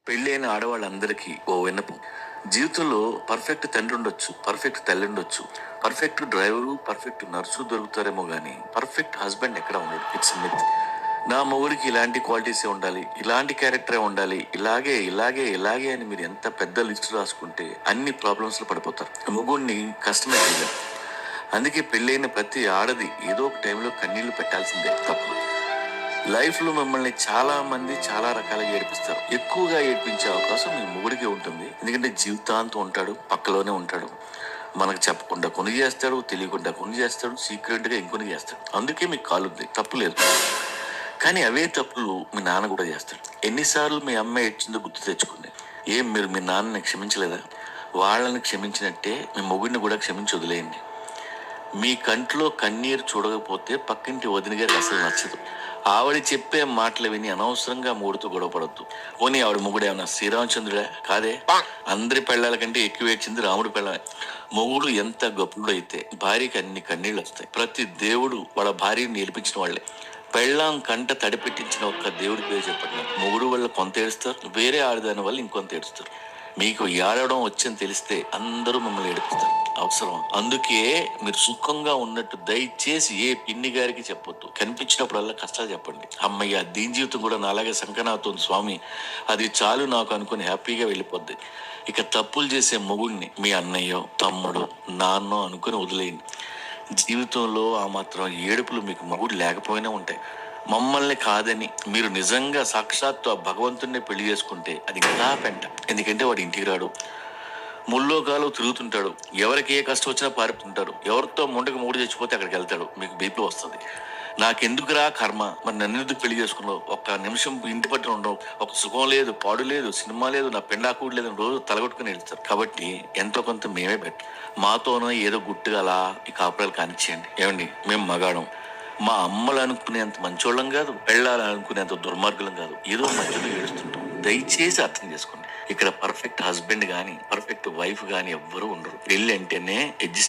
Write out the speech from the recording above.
పెళ్ళైన ఆడవాళ్ళందరికీ ఓ విన్నపం. జీవితంలో పర్ఫెక్ట్ తండ్రి ఉండొచ్చు, పర్ఫెక్ట్ తల్లి ఉండొచ్చు, పర్ఫెక్ట్ డ్రైవరు, పర్ఫెక్ట్ నర్సు దొరుకుతారేమో గానీ పర్ఫెక్ట్ హస్బెండ్ ఎక్కడ ఉండడు. It's myth. నా మొగుడికి ఇలాంటి క్వాలిటీసే ఉండాలి, ఇలాంటి క్యారెక్టరే ఉండాలి, ఇలాగే ఇలాగే ఇలాగే అని మీరు ఎంత పెద్ద లిస్ట్ రాసుకుంటే అన్ని ప్రాబ్లమ్స్ లో పడిపోతారు. మొగుడిని కష్టమే చేయలేం. అందుకే పెళ్ళైన ప్రతి ఆడది ఏదో ఒక టైంలో కన్నీళ్లు పెట్టాల్సిందే, తప్పు. లైఫ్ లో మిమ్మల్ని చాలా మంది చాలా రకాలుగా ఏడిపిస్తారు. ఎక్కువగా ఏడిపించే అవకాశం మీ మొగుడికి ఉంటుంది. ఎందుకంటే జీవితాంతం ఉంటాడు, పక్కలోనే ఉంటాడు. మనకు చెప్పకుండా కొన్ని చేస్తాడు, తెలియకుండా కొన్ని చేస్తాడు, సీక్రెట్ గా ఇంకొని చేస్తాడు. అందుకే మీకు కాలుద్ది, తప్పు లేదు. కానీ అవే తప్పులు మీ నాన్న కూడా చేస్తాడు. ఎన్నిసార్లు మీ అమ్మ ఏడ్చిందో గుర్తు తెచ్చుకుంది. ఏం మీరు మీ నాన్నని క్షమించలేదా? వాళ్ళని క్షమించినట్టే మీ మొగుడిని కూడా క్షమించి వదిలేయండి. మీ కంట్లో కన్నీరు చూడకపోతే పక్కింటి వదిన గారికి అసలు నచ్చదు. ఆవిడ చెప్పే మాటలు విని అనవసరంగా మూడుతో గొడవపడద్దు. పోనీ ఆవిడ మొగుడు ఏమన్నా శ్రీరామచంద్రుడా? కాదే. అందరి పెళ్ళాల కంటే ఎక్కువ ఏడ్చింది రాముడు పెళ్ళమే. మొగుడు ఎంత గొప్పడు అయితే భార్యకి అన్ని కన్నీళ్ళు వస్తాయి. ప్రతి దేవుడు వాళ్ళ భార్యని నేర్పించిన వాళ్ళే. పెళ్ళాం కంట తడిపెట్టించిన ఒక్క దేవుడి పేరు చెప్పండి. మొగుడు వల్ల కొంత ఏడుస్తారు, వేరే ఆడదాని వల్ల ఇంకొంత ఏడుస్తారు. మీకు ఏడవడం వచ్చని తెలిస్తే అందరూ మిమ్మల్ని ఏడిపిస్తారు. అవసరం. అందుకే మీరు సుఖంగా ఉన్నట్టు దయచేసి ఏ పిన్ని గారికి చెప్పొద్దు. కనిపించినప్పుడల్లా కష్టాలు చెప్పండి. అమ్మయ్య, దీని జీవితం కూడా నాలాగే సంకనాథుంది స్వామి, అది చాలు నాకు అనుకుని హ్యాపీగా వెళ్ళిపోద్ది. ఇక తప్పులు చేసే మొగుడిని మీ అన్నయ్యో, తమ్ముడు, నాన్నో అనుకుని వదిలేయండి. జీవితంలో ఆ మాత్రం ఏడుపులు మీకు మొగుడు లేకపోయినా ఉంటాయి. మమ్మల్ని కాదని మీరు నిజంగా సాక్షాత్తు ఆ భగవంతుడిని పెళ్లి చేసుకుంటే అది ఇంకా పెంట. ఎందుకంటే వాడు ఇంటికి రాడు, ముల్లోకాలు తిరుగుతుంటాడు, ఎవరికి ఏ కష్టం వచ్చినా పారిపోతుంటాడు, ఎవరితో ముండకు మూడు చచ్చిపోతే అక్కడికి వెళ్తాడు. మీకు బీపీ వస్తుంది. నాకెందుకురా కర్మ, మరి నన్ను ఎందుకు పెళ్లి చేసుకున్నావు? ఒక్క నిమిషం ఇంటి పట్టున ఉండవు, ఒక సుఖం లేదు, పాడు లేదు, సినిమా లేదు, నా పెండాకూడు లేదు, రోజు తలగొట్టుకుని వెళ్తారు. కాబట్టి ఎంతో కొంత మేమే బెటర్. మాతోనో ఏదో గుట్టుగా అలా ఈ కాపురాలు కానిచ్చేయండి. ఏమండి, మేము మగాడం, మా అమ్మలు అనుకునేంత మంచోళ్ళం కాదు, పెళ్ళాలు అనుకునేంత దుర్మార్గులం కాదు, ఏదో మధ్యలో ఏడుస్తుంటాం. దయచేసి అర్థం చేసుకోండి. ఇక్కడ పర్ఫెక్ట్ హస్బెండ్ గానీ పర్ఫెక్ట్ వైఫ్ గానీ ఎవ్వరూ ఉండరు. పెళ్ళి అంటేనే